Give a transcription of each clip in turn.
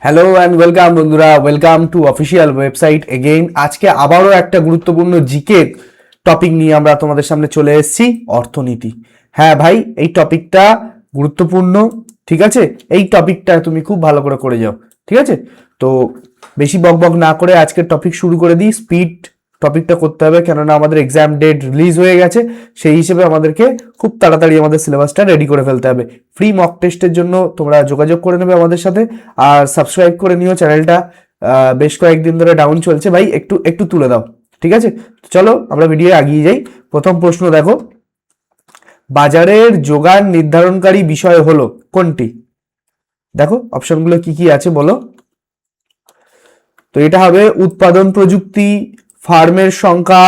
Hello and welcome বন্ধুরা, welcome to official website again. আজকে আবারও একটা গুরুত্বপূর্ণ জিকে টপিক নিয়ে আমরা তোমাদের সামনে চলে এসেছি, অর্থনীতি। হ্যাঁ ভাই, এই টপিকটা গুরুত্বপূর্ণ, ঠিক আছে? এই টপিকটা তুমি খুব ভালো করে করে যাও, ঠিক আছে? তো বেশি বকবক না করে আজকের টপিক শুরু করে দিই। স্পিড টপিকটা করতে হবে, কেননা আমাদের এক্সাম ডেট রিলিজ হয়ে গেছে। সেই হিসেবে আমাদেরকে খুব তাড়াতাড়ি আমাদের সিলেবাসটা রেডি করে ফেলতে হবে। ফ্রি মক টেস্টের জন্য তোমরা যোগাযোগ করে নেবে আমাদের সাথে, আর সাবস্ক্রাইব করে নিও চ্যানেলটা। বেশ কয়েকদিন ধরে ডাউন চলছে ভাই, একটু একটু তুলে দাও, ঠিক আছে? চলো আমরা ভিডিও এগিয়ে যাই। প্রথম প্রশ্ন দেখো, বাজারের যোগান নির্ধারণকারী বিষয় হলো কোনটি? দেখো অপশনগুলো কি কি আছে বলো। তো এটা হবে উৎপাদন প্রযুক্তি, ফার্মের সংখ্যা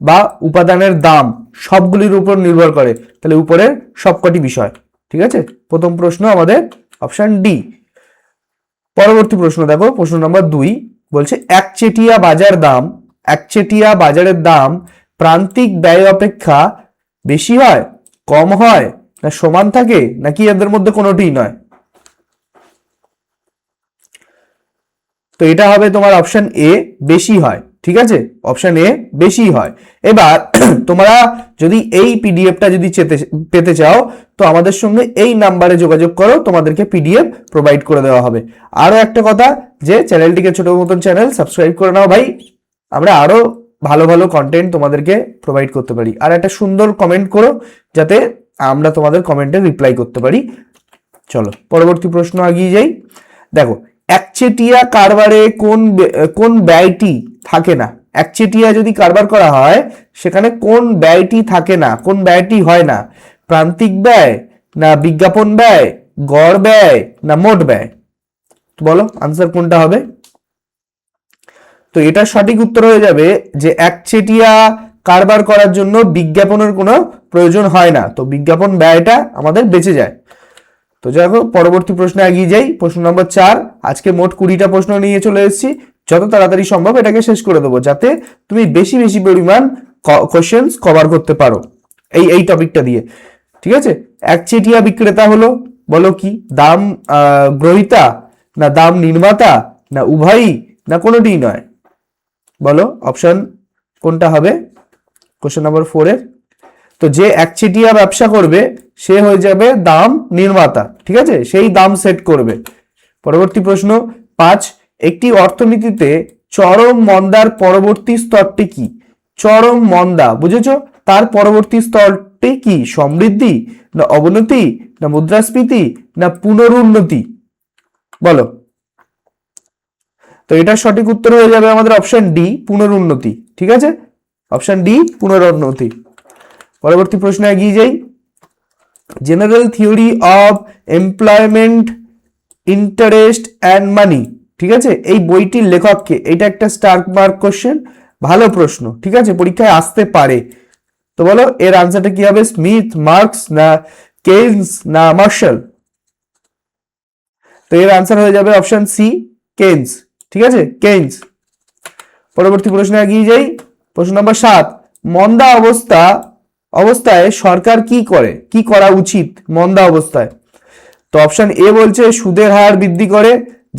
বা উপাদানের দাম, সবগুলির উপর নির্ভর করে। তাহলে উপরের সবকটি বিষয়, ঠিক আছে? প্রথম প্রশ্ন আমাদের অপশন ডি। পরবর্তী প্রশ্ন দেখো, প্রশ্ন নম্বর 2 বলছে একচেটিয়া বাজারের দাম প্রান্তিক ব্যয় অপেক্ষা বেশি হয়, কম হয়, না সমান থাকে, নাকি এদের মধ্যে কোনোটিই নয়? তো এটা হবে তোমার অপশন এ, বেশি হয়, ঠিক আছে? অপশন এ, বেশি হয়। এবার তোমরা যদি এই পিডিএফটা যদি পেতে চাও, তো আমাদের সঙ্গে এই নাম্বারে যোগাযোগ করো, তোমাদেরকে পিডিএফ প্রোভাইড করে দেওয়া হবে। আরো একটা কথা, যে চ্যানেলটিকে ছোট মতন চ্যানেল সাবস্ক্রাইব করে নাও ভাই, আমরা আরো ভালো ভালো কন্টেন্ট তোমাদেরকে প্রোভাইড করতে পারি। আর একটা সুন্দর কমেন্ট করো, যাতে আমরা তোমাদের কমেন্টে রিপ্লাই করতে পারি। চলো পরবর্তী প্রশ্ন এগিয়ে যাই। দেখো, একচেটিয়া কারবারে কোন ব্যয়টি থাকে না? একচেটিয়া যদি কারবার করা হয়, সেখানে কোন ব্যয়টি থাকে না, কোন ব্যয়টি হয় না? প্রান্তিক ব্যয়, না বিজ্ঞাপন ব্যয়, গড় ব্যয়, না মোট ব্যয়? বলো আনসার কোনটা হবে? তো এটা সঠিক উত্তর হয়ে যাবে যে একচেটিয়া কারবার করার জন্য বিজ্ঞাপনের কোনো প্রয়োজন হয় না, তো বিজ্ঞাপন ব্যয়টা আমাদের বেঁচে যায়। তো যাই হোক, পরবর্তী প্রশ্নে এগিয়ে যাই। প্রশ্ন নম্বর 4। আজকে মোট 20টা প্রশ্ন নিয়ে চলে এসেছি। যত তাড়াতাড়ি সম্ভব এটাকে শেষ করে দেবো, যাতে তুমি বেশি বেশি পরিমাণ কোশ্চেন্স কভার করতে পারো এই টপিকটা দিয়ে, ঠিক আছে? একচেটিয়া বিক্রেতা হলো, বলো কি? দাম গ্রহীতা, না দাম নির্মাতা, না উভয়ই, না কোনোটিই নয়? বলো অপশন কোনটা হবে কোশ্চেন নম্বর 4-এর? তো যে একচেটিয়া ব্যবসা করবে সে হয়ে যাবে দাম নির্মাতা, ঠিক আছে? সেই দাম সেট করবে। পরবর্তী প্রশ্ন 5। একটি অর্থনীতিতে চরম মন্দার পরবর্তী স্তরটি কি? চরম মন্দা বুঝেছো? তার পরবর্তী স্তরটি কি? সমৃদ্ধি, না অবনতি, না মুদ্রাস্ফীতি, না পুনরুন্নতি? বলো। তো এটা সঠিক উত্তর হয়ে যাবে আমাদের অপশন ডি, পুনরুন্নতি, ঠিক আছে? অপশন ডি, পুনরুন্নতি। পরবর্তী প্রশ্নে এগিয়ে যাই। General theory of employment, interest and money, ঠিক আছে? এই বইটির লেখককে? এটা একটা স্টার মার্ক কোশ্চেন, ভালো প্রশ্ন, ঠিক আছে? পরীক্ষায় আসতে পারে। তো বলো এর আনসারটা কি হবে? স্মিথ, মার্কস, না কেইন্স, না মার্শাল? তো এর আনসার হয়ে যাবে অপশন সি, কেইন্স, ঠিক আছে? কেইন্স। পরবর্তী প্রশ্নে এগিয়ে যাই। প্রশ্ন নম্বর 7। মন্দা অবস্থায় সরকার কি করে, কি করা উচিত মন্দা অবস্থায়? তো অপশন এ বলছে সুদের হার বৃদ্ধি করে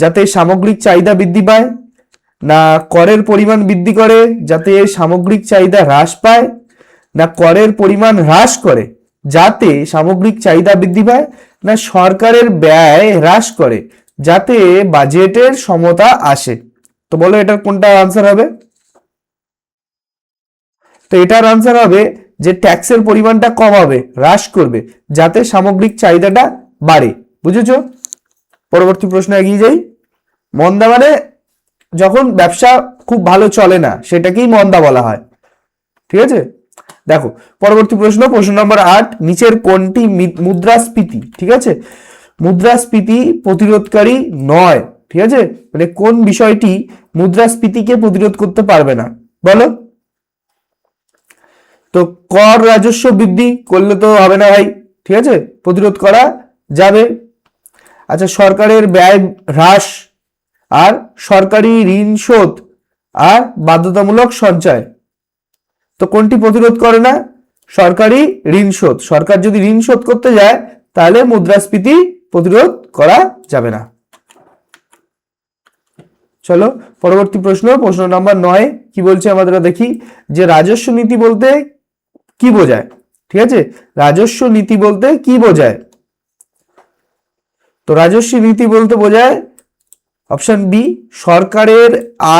যাতে সামগ্রিক চাহিদা বৃদ্ধি পায়, না করের পরিমাণ বৃদ্ধি করে যাতে সামগ্রিক চাহিদা হ্রাস পায়, না করের পরিমাণ হ্রাস করে যাতে সামগ্রিক চাহিদা বৃদ্ধি পায়, না সরকারের ব্যয় হ্রাস করে যাতে বাজেটের সমতা আসে? তো বলো এটার কোনটা আনসার হবে? তো এটার আনসার হবে যে ট্যাক্সের পরিমাণটা কমাবে, হ্রাস করবে, যাতে সামগ্রিক চাহিদাটা বাড়ে। বুঝেছো? পরবর্তী প্রশ্ন এগিয়ে যাই। মন্দা মানে যখন ব্যবসা খুব ভালো চলে না, সেটাকেই মন্দা বলা হয়, ঠিক আছে? দেখো পরবর্তী প্রশ্ন নম্বর 8। নিচের কোনটি মুদ্রাস্ফীতি, ঠিক আছে, মুদ্রাস্ফীতি প্রতিরোধকারী নয়? ঠিক আছে, মানে কোন বিষয়টি মুদ্রাস্ফীতিকে প্রতিরোধ করতে পারবে না? বলো। তো কর রাজস্ব বৃদ্ধি করলে তো হবে না ভাই, ঠিক আছে? প্রতিরোধ করা যাবে। আচ্ছা, সরকারের ব্যয় হ্রাস, আর সরকারি ঋণ শোধ, আর বাধ্যতামূলক সঞ্চয়। তো কোনটি প্রতিরোধ করে না? সরকারি ঋণ শোধ। সরকার যদি ঋণ শোধ করতে যায়, তাহলে মুদ্রাস্ফীতি প্রতিরোধ করা যাবে না। চলো পরবর্তী প্রশ্ন, প্রশ্ন নাম্বার 9 কি বলছে আমাদের দেখি, যে রাজস্ব নীতি বলতে কি বোঝায়। ঠিক আছে, রাজস্ব নীতি বলতে কি বোঝায়? তো রাজস্ব নীতি বলতে বোঝায় অপশন বি, সরকারের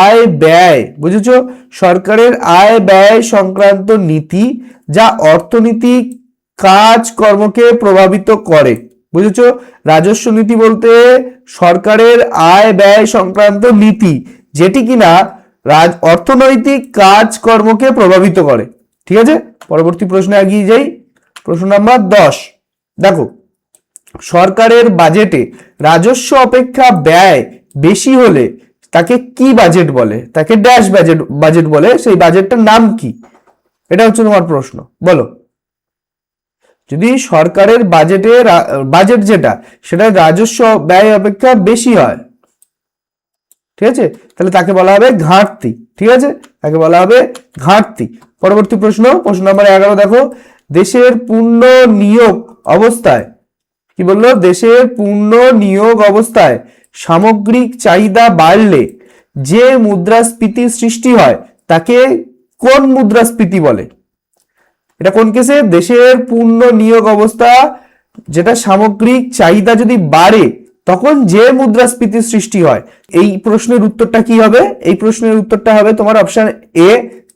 আয় ব্যয়, বুঝেছো, সরকারের আয় ব্যয় সংক্রান্ত নীতি যা অর্থনৈতিক কাজকর্মকে প্রভাবিত করে। বুঝেছো, রাজস্ব নীতি বলতে সরকারের আয় ব্যয় সংক্রান্ত নীতি যেটি কিনা অর্থনৈতিক কাজকর্মকে প্রভাবিত করে। ঠিক আছে, পরবর্তী প্রশ্নে এগিয়ে যাই। প্রশ্ন নাম্বার 10 দেখো, সরকারের বাজেটে রাজস্ব অপেক্ষা ব্যয় বেশি হলে তাকে কি বাজেট বলে? তাকে ড্যাশ বাজেট বলে। সেই বাজেটটার নাম কি? এটা হচ্ছে তোমার প্রশ্ন, বলো। যদি সরকারের বাজেট যেটা সেটা রাজস্ব ব্যয় অপেক্ষা বেশি হয়, ঠিক আছে, তাহলে তাকে বলা হবে ঘাটতি। ঠিক আছে, তাকে বলা হবে ঘাটতি। পরবর্তী প্রশ্ন, প্রশ্ন নম্বর 11 দেখো, দেশের পূর্ণ নিয়োগ অবস্থায়, কি বললো, দেশের পূর্ণ নিয়োগ অবস্থায় সামগ্রিক চাহিদা বাড়লে যে মুদ্রাস্ফীতির সৃষ্টি হয় তাকে কোন মুদ্রাস্ফীতি বলে? এটা কোন কেসে? দেশের পূর্ণ নিয়োগ অবস্থা যেটা সামগ্রিক চাহিদা যদি বাড়ে তখন যে মুদ্রাস্ফীতির সৃষ্টি হয়। এই প্রশ্নের উত্তরটা কি হবে? এই প্রশ্নের উত্তরটা হবে তোমার অপশন এ,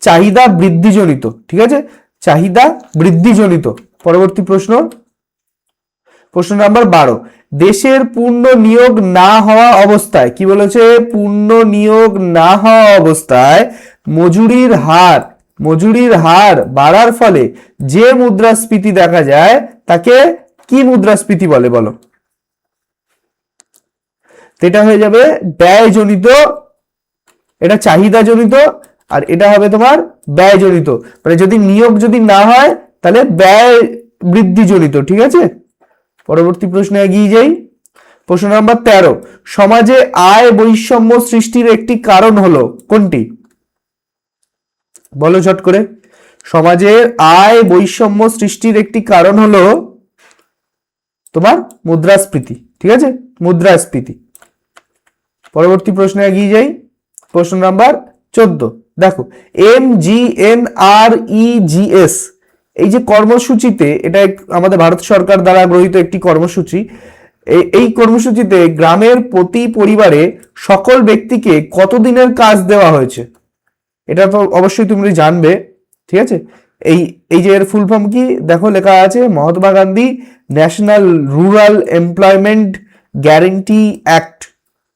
চাহিদা বৃদ্ধিজনিত। ঠিক আছে, চাহিদা বৃদ্ধিজনিত। পরবর্তী প্রশ্ন, প্রশ্ন নাম্বার 12, দেশের পূর্ণ নিয়োগ না হওয়া অবস্থায়, কি বলেছে, পূর্ণ নিয়োগ না হওয়া অবস্থায় মজুরির হার বাড়ার ফলে যে মুদ্রাস্ফীতি দেখা যায় তাকে কি মুদ্রাস্ফীতি বলে, বলো। এটা হয়ে যাবে ব্যয়জনিত, এটা চাহিদা জনিত, আর এটা হবে তোমার ব্যয়জনিত। মানে যদি নিয়োগ যদি না হয় তাহলে ব্যয় বৃদ্ধিজনিত। ঠিক আছে, পরবর্তী প্রশ্নে এগিয়ে যাই। প্রশ্ন নাম্বার 13, সমাজে আয় বৈষম্য সৃষ্টির একটি কারণ হলো কোনটি? বলো ঝট করে। সমাজের আয় বৈষম্য সৃষ্টির একটি কারণ হলো তোমার মুদ্রাস্ফীতি। ঠিক আছে, মুদ্রাস্ফীতি। পরবর্তী প্রশ্নে এগিয়ে যাই। প্রশ্ন নাম্বার 14 দেখো, MGNREGS এই যে কর্মসূচিতে, এটা আমাদের ভারত সরকার দ্বারা গৃহীত একটি কর্মসূচি। এই কর্মসূচিতে গ্রামের প্রতি পরিবারে সকল ব্যক্তিকে কতদিনের কাজ দেওয়া হয়েছে? এটা তো অবশ্যই তুমি জানবে। ঠিক আছে, এই যে এর ফুল ফর্ম কি দেখো, লেখা আছে Mahatma Gandhi national rural employment guarantee act,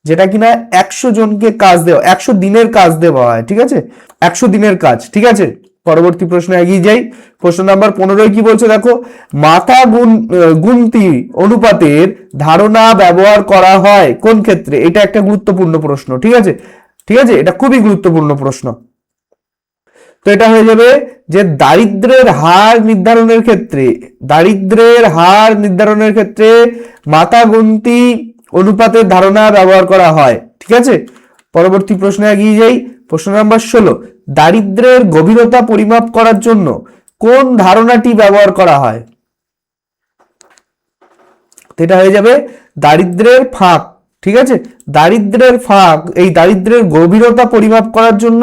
যেটা কিনা 100 জনকে কাজ দেওয়া, 100 দিনের কাজ দেওয়া হয়। ঠিক আছে, 100 দিনের কাজ। ঠিক আছে, পরবর্তী প্রশ্নে এগিয়ে যাই। প্রশ্ন নাম্বার 15 কি বলছে দেখো, মাথা গুনতি অনুপাতের ধারণা ব্যবহার করা হয় কোন ক্ষেত্রে? এটা একটা গুরুত্বপূর্ণ প্রশ্ন। ঠিক আছে, এটা খুবই গুরুত্বপূর্ণ প্রশ্ন। তো এটা হয়ে যাবে যে দারিদ্র্যের হার নির্ধারণের ক্ষেত্রে মাথা গুনতি অনুপাতের ধারণা ব্যবহার করা হয়। ঠিক আছে, পরবর্তী প্রশ্নে এগিয়ে যাই। প্রশ্ন নাম্বার 16, দারিদ্র্যের গভীরতা পরিমাপ করার জন্য কোন ধারণাটি ব্যবহার করা হয়? এটা হয়ে যাবে দারিদ্র্যের ফাঁক। ঠিক আছে, দারিদ্র্যের ফাঁক, এই দারিদ্র্যের গভীরতা পরিমাপ করার জন্য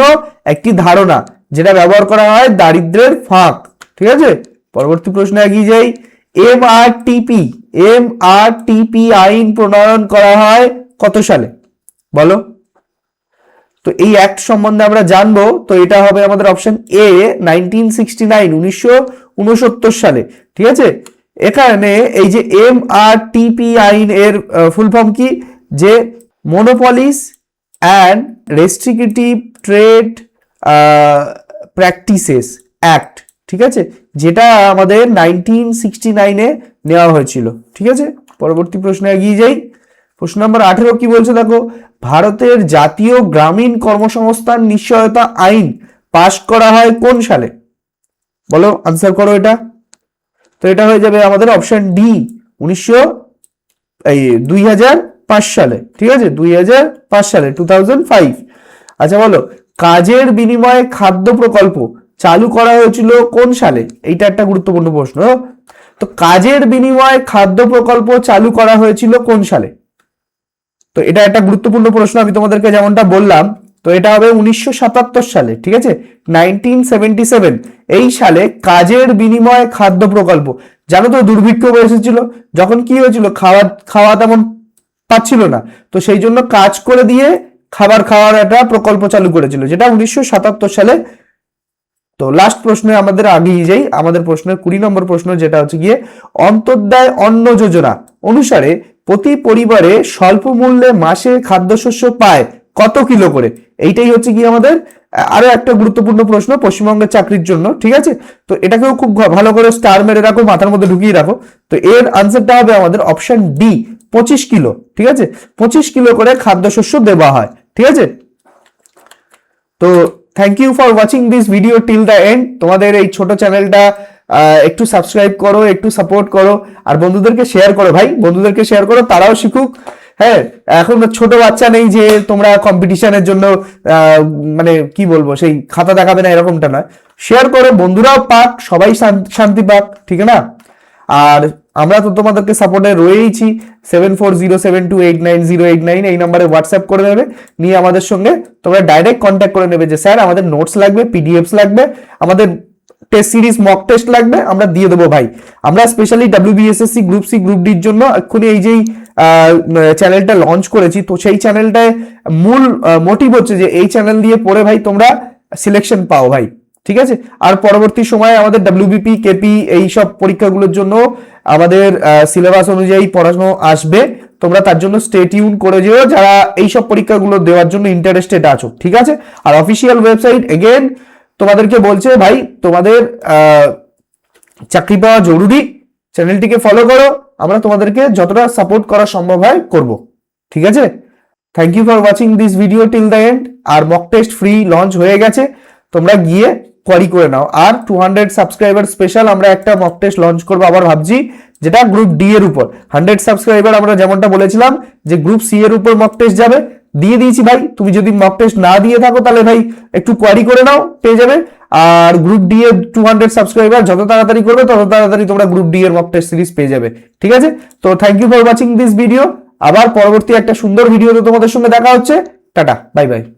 একটি ধারণা যেটা ব্যবহার করা হয়, দারিদ্র্যের ফাঁক। ঠিক আছে, পরবর্তী প্রশ্নে এগিয়ে যাই। এমআরটিপি আইন প্রণয়ন করা হয় কত সালে, বলো। তো এই অ্যাক্ট সম্বন্ধে আমরা জানবো। তো এটা হবে আমাদের অপশন এ, 1969, 1969 সালে। ঠিক আছে, এখানে এই যে এমআরটিপি আইন এর ফুল ফর্ম কি, যে মনোপলিস and restrictive trade practices act. ঠিক আছে, যেটা আমাদের 1969-এ নেওয়া হয়েছিল। ঠিক আছে, পরবর্তী প্রশ্নে এগিয়ে যাই। প্রশ্ন নম্বর 18 কি বলছে দেখো, ভারতের জাতীয় গ্রামীণ কর্মসংস্থান নিশ্চয়তা আইন পাশ করা হয় কোন সালে, বলো, আনসার করো এটা। তো এটা হয়ে যাবে আমাদের অপশন ডি, 2005 সালে। ঠিক আছে, 2005 সালে, 2005। আচ্ছা বলো, কাজের বিনিময়ে খাদ্য প্রকল্প চালু করা হয়েছিল কোন সালে? এইটা একটা গুরুত্বপূর্ণ প্রশ্ন। তো কাজের বিনিময়ে খাদ্য প্রকল্প চালু করা হয়েছিল কোন সালে? তো এটা একটা গুরুত্বপূর্ণ প্রশ্ন, আমি তোমাদেরকে যেমনটা বললাম। তো এটা হবে 1977 সালে, ঠিক আছে, 1977 এই সালে কাজের বিনিময়ে খাদ্য প্রকল্প। জানো তো দুর্ভিক্ষ এসেছিল, যখন কি হয়েছিল, খাওয়া তেমন পাচ্ছিল না, তো সেই জন্য কাজ করে দিয়ে খাবার খাওয়ার একটা প্রকল্প চালু করেছিল, যেটা 1977 সালে। তো লাস্ট প্রশ্নে আমাদের আগেই যাই, আমাদের প্রশ্নের 20 নম্বর প্রশ্ন, যেটা হচ্ছে গিয়ে অন্তর্দায় অন্ন যোজনা অনুসারে প্রতি পরিবারে স্বল্প মূল্যে মাসে খাদ্যশস্য পায় কত কিলো করে। এইটাই হচ্ছে কি আমাদের আরো একটা গুরুত্বপূর্ণ প্রশ্ন পশ্চিমবঙ্গের চাকরির জন্য, ঠিক আছে। তো এটাকেও খুব ভালো করে স্টার মেরে রাখো, মাথার মধ্যে ঢুকিয়ে রাখো। তো এর আনসারটা হবে আমাদের অপশন ডি, 25 কিলো, ঠিক আছে, 25 কিলো করে খাদ্যশস্য দেওয়া হয়, ঠিক আছে। তো thank you for watching this video till the end. তোমাদের এই ছোট চ্যানেলটা একটু সাবস্ক্রাইব করো, একটু সাপোর্ট করো, আর বন্ধুদেরকে শেয়ার করো ভাই, বন্ধুদেরকে শেয়ার করো, তারাও শিখুক। হ্যাঁ, এখন ছোট বাচ্চা নেই যে তোমরা কম্পিটিশনের জন্য মানে কি বলবো, সেই খাতা দেখাবে না এরকমটা নয়, শেয়ার করো, বন্ধুরাও পাক, সবাই শান্তি পাক, ঠিক না। আর আমরা তো তোমাদেরকে সাপোর্টে রয়েইছি, 7407289089 এই নাম্বারে হোয়াটসঅ্যাপ করে নেবে, নিয়ে আমাদের সঙ্গে তোমরা ডাইরেক্ট কন্ট্যাক্ট করে নেবে যে স্যার আমাদের নোটস লাগবে, পিডিএফস লাগবে, আমাদের টেস্ট সিরিজ মক টেস্ট লাগবে, আমরা দিয়ে দেবো ভাই। আমরা specially WBSSC group C group ডির জন্য এক্ষুনি এই যেই চ্যানেলটা লঞ্চ করেছি, তো সেই চ্যানেলটায় মূল মোটিভ হচ্ছে যে এই চ্যানেল দিয়ে পড়ে ভাই তোমরা সিলেকশন পাও ভাই, ঠিক আছে। আর পরবর্তী সময়ে আমাদের WBP KP এই সব পরীক্ষাগুলোর জন্য আমাদের সিলেবাস অনুযায়ী পড়াশোনা আসবে, তোমরা তার জন্য স্টে টিউন করে যেও যারা এই সব পরীক্ষাগুলো দেওয়ার জন্য ইন্টারেস্টেড আছো, ঠিক আছে। আর অফিসিয়াল ওয়েবসাইট এগেন তোমাদেরকে বলছে ভাই, তোমাদের চাকরি পাওয়া জরুরি, চ্যানেলটিকে ফলো করো, আমরা তোমাদেরকে যতটা সাপোর্ট করা সম্ভব হয় করব, ঠিক আছে। Thank you for watching this video till the end. আর মক টেস্ট ফ্রি লঞ্চ হয়ে গেছে, তোমরা গিয়ে কোয়ারি করে নাও। আর 200 সাবস্ক্রাইবার স্পেশাল আমরা একটা মক টেস্ট লঞ্চ করবো আবার ভাবছি, যেটা গ্রুপ ডি এর উপর। 100 সাবস্ক্রাইবার আমরা যেমনটা বলেছিলাম যে গ্রুপ সি এর উপর মক টেস্ট যাবে, দিয়ে দিয়েছি ভাই। তুমি যদি মক টেস্ট না দিয়ে থাকো তাহলে ভাই একটু কোয়ারি করে নাও, পেয়ে যাবে। আর গ্রুপ ডি এর 200 সাবস্ক্রাইবার যত তাড়াতাড়ি করবে তত তাড়াতাড়ি তোমরা গ্রুপ ডি এর মক টেস্ট সিরিজ পেয়ে যাবে, ঠিক আছে। তো thank you for watching this video. আবার পরবর্তী একটা সুন্দর ভিডিওতে তোমাদের সঙ্গে দেখা হচ্ছে। Ta-ta, bye by.